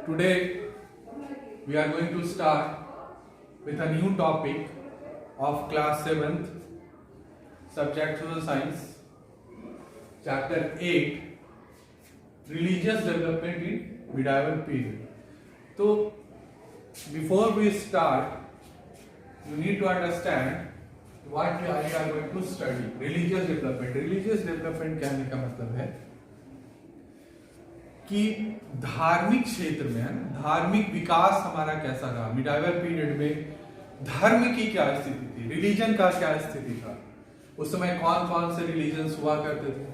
Today we are going to start with a new topic of class 7th, subject social science, chapter 8, religious development in medieval period. So before we start, you need to understand what we are going to study. Religious development. Religious development कहने का मतलब है कि धार्मिक क्षेत्र में धार्मिक विकास हमारा कैसा रहा। मिडाइवल पीरियड में धर्म की क्या स्थिति थी, रिलीजन का क्या स्थिति था, उस समय कौन कौन से रिलीजन्स हुआ करते थे,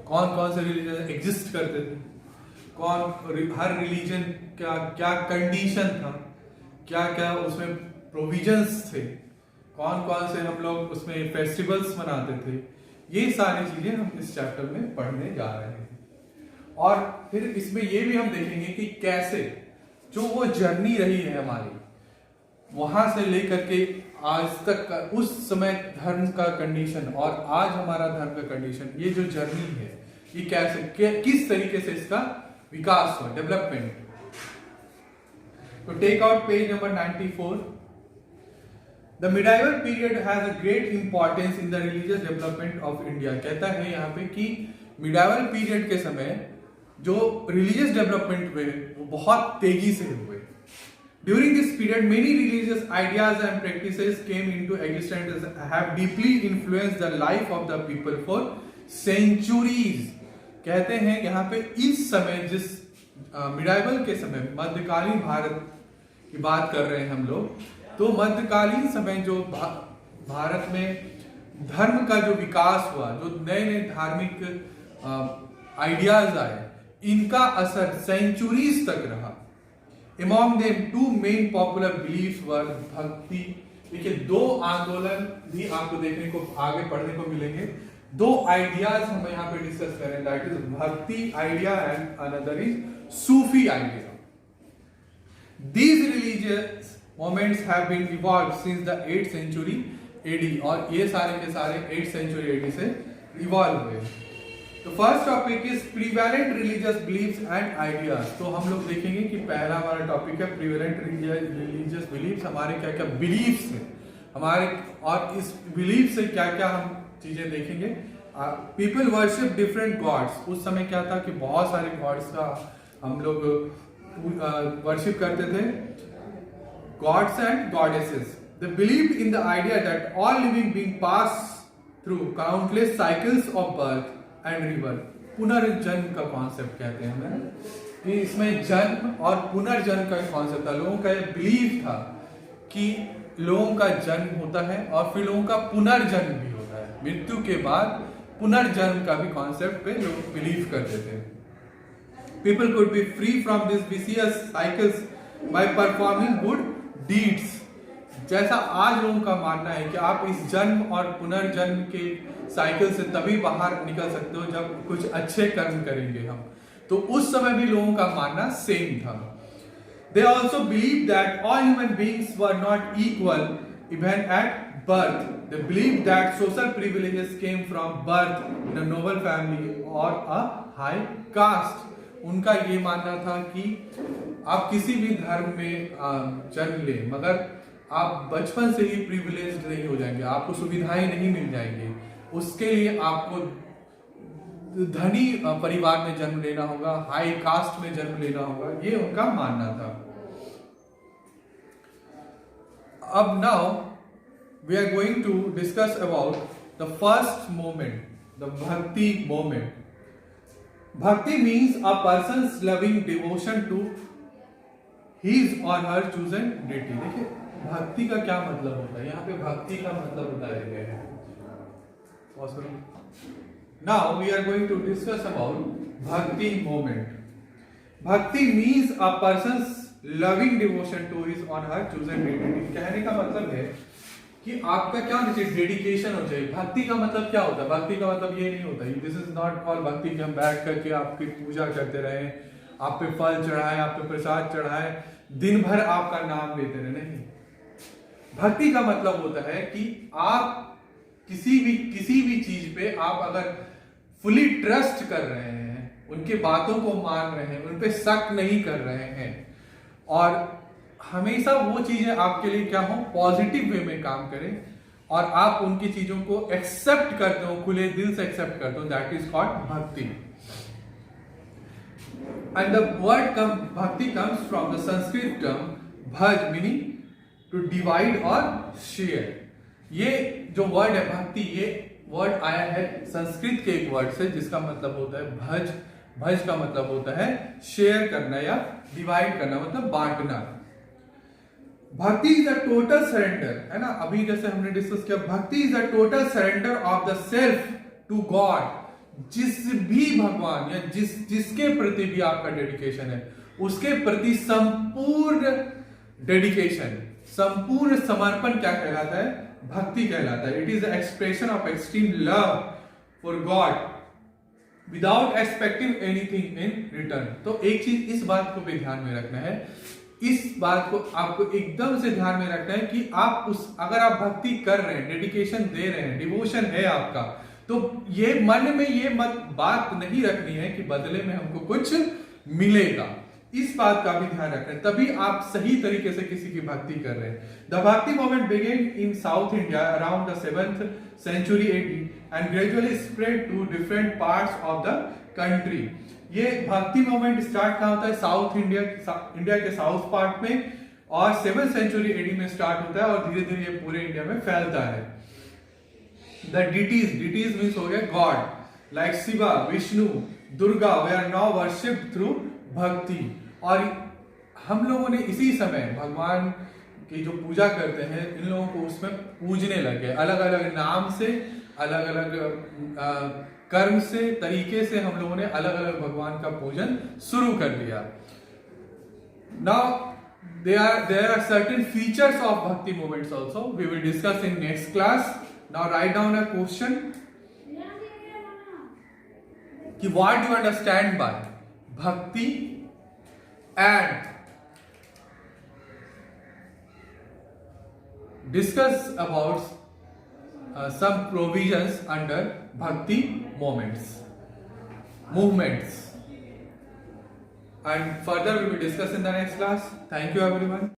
कौन कौन से रिलीजन एग्जिस्ट करते थे, हर रिलीजन का क्या कंडीशन था, क्या क्या उसमें प्रोविजंस थे, कौन कौन से हम लोग उसमें फेस्टिवल्स मनाते थे। ये सारी चीजें हम इस चैप्टर में पढ़ने जा रहे हैं। और फिर इसमें ये भी हम देखेंगे कि कैसे जो वो जर्नी रही है हमारी, वहां से लेकर के आज तक का उस समय धर्म का कंडीशन और आज हमारा धर्म का कंडीशन, ये जो जर्नी है ये कैसे किस तरीके से इसका विकास हुआ, डेवलपमेंट। तो take out page number 94। The medieval period has a great importance in the religious development of India। कहता है यहाँ पे कि medieval period के समय जो religious development हुए वो बहुत तेजी से हुए। During this period, many religious ideas and practices came into existence and have deeply influenced the life of the people for centuries। कहते हैं यहाँ पे इस समय जिस medieval के समय मध्यकालीन भारत की बात कर रहे हैं हम लोग, तो मध्यकालीन समय जो भारत में धर्म का जो विकास हुआ, जो नए नए धार्मिक आइडियाज आए, इनका असर सेंचुरीज तक रहा। Among them two main popular beliefs were भक्ति। देखिए दो आंदोलन भी आपको देखने को आगे पढ़ने को मिलेंगे। दो आइडियाज हम यहाँ पे डिस्कस करें, दैट इज भक्ति idea and another is Sufi idea. These religious moments have been evolved since the 8th century AD, और ये सारे के सारे 8th century AD से इवॉल्व हुए। तो first topic is prevalent religious beliefs and ideas. तो हम लोग देखेंगे कि पहला हमारा टॉपिक है प्रीवेलेंट रिलीजियस बिलीफ्स, हमारे क्या क्या बिलीफ्स हैं हमारे, और इस बिलीफ से क्या क्या हम चीजें देखेंगे। People worship different God's. उस समय क्या था कि बहुत सारे गॉड्स का हम लोग वर्शिप करते थे, gods and goddesses. They believed in the idea that all living beings pass through countless cycles of birth and rebirth। पुनर्जन्म का कॉन्सेप्ट कहते हैं हमें, कि इसमें जन्म और पुनर्जन्म का कॉन्सेप्ट था। लोगों का ये बिलीव था कि लोगों का जन्म होता है और फिर लोगों का पुनर्जन्म भी होता है, मृत्यु के बाद पुनर्जन्म का भी कॉन्सेप्ट पे लोग बिलीव करते थे। People could be free from these vicious cycles by performing good deeds. जैसा आज लोगों का मानना है कि आप इस जन्म और पुनर्जन्म के साइकिल से तभी बाहर निकल सकते हो जब कुछ अच्छे कर्म करेंगे हम, तो उस समय भी लोगों का मानना सेम था। They also believed that all human beings were not equal even at birth। They believed that social privileges came from birth in a noble family or a high caste। उनका ये मानना था कि आप किसी भी धर्म में जन्म लें, मगर आप बचपन से ही प्रिविलेज्ड नहीं हो जाएंगे, आपको सुविधाएं नहीं मिल जाएंगी, उसके लिए आपको धनी परिवार में जन्म लेना होगा, हाई कास्ट में जन्म लेना होगा, ये उनका मानना था। अब now we are going to discuss about the first moment, the bhakti moment. Bhakti means a person's loving devotion to his or her chosen deity। देखिए भक्ति का क्या मतलब होता है, यहाँ पे भक्ति का मतलब बताया गया है। Now we are going to discuss about bhakti moment। Bhakti means a person's loving devotion to his or her chosen deity। कहने का मतलब है कि आपका क्या होना चाहिए, डेडिकेशन हो चाहिए। भक्ति का मतलब क्या होता है, भक्ति का मतलब ये नहीं होता, दिस इज नॉट कॉल भक्ति कि हम बैठ करके आपकी पूजा करते रहे, आप पे फल चढ़ाए, आप पे प्रसाद चढ़ाए, दिन भर आपका नाम लेते रहे। नहीं, भक्ति का मतलब होता है कि आप किसी भी चीज पे आप अगर फुली ट्रस्ट कर रहे हैं, उनकी बातों को मान रहे हैं, उन पे शक नहीं कर रहे हैं, और हमेशा वो चीजें आपके लिए क्या हो, पॉजिटिव वे में काम करें, और आप उनकी चीजों को एक्सेप्ट करते हो, खुले दिल से एक्सेप्ट करते हो, दैट इज कॉल्ड भक्ति. एंड द वर्ड भक्ति comes from the Sanskrit term भज, मीनिंग टू डिवाइड और शेयर. ये जो वर्ड है भक्ति, ये वर्ड आया है संस्कृत के एक वर्ड से जिसका मतलब होता है भज. भज का मतलब होता है शेयर करना या डिवाइड करना, मतलब बांटना. भक्ति इज अ टोटल सरेंडर, है ना. अभी जैसे हमने डिस्कस किया, bhakti is a total surrender of the self to god. जिस भी भगवान या जिसके प्रति भी आपका डेडिकेशन है, उसके प्रति संपूर्ण डेडिकेशन, संपूर्ण समर्पण क्या कहलाता है, भक्ति कहलाता है. It is the expression of extreme love for God without expecting anything in return. तो एक चीज इस बात को भी ध्यान में रखना है, इस बात को आपको एकदम से ध्यान में रखना है कि आप अगर आप भक्ति कर रहे हैं, डेडिकेशन दे रहे हैं, डिवोशन है आपका, तो ये मन में ये बात नहीं रखनी है कि बदले में हमको कुछ मिलेगा. इस बात का भी ध्यान रखना है, तभी आप सही तरीके से किसी की भक्ति कर रहे हैं. The bhakti movement began in south India around the 7th century AD and gradually spread to different parts of the country. ये भक्ति मूवमेंट स्टार्ट कहाँ होता है, साउथ इंडिया के साउथ पार्ट में, और 7th century AD में स्टार्ट होता है और धीरे धीरे ये पूरे इंडिया में फैलता है. द डिटीज मीन्स हो गया god, like Shiva, Vishnu, Durga, they are now worshipped through bhakti. और हम लोगों ने इसी समय भगवान की जो पूजा करते हैं, इन लोगों को उसमें पूजने लगे, अलग अलग नाम से, अलग अलग कर्म से, तरीके से हम लोगों ने अलग अलग भगवान का पूजन शुरू कर दिया. Now there are certain features of bhakti movements also. We will discuss in next class. Now write down a question. कि what do you understand by bhakti, and discuss about some provisions under bhakti movements, and further we will discuss in the next class. Thank you everyone.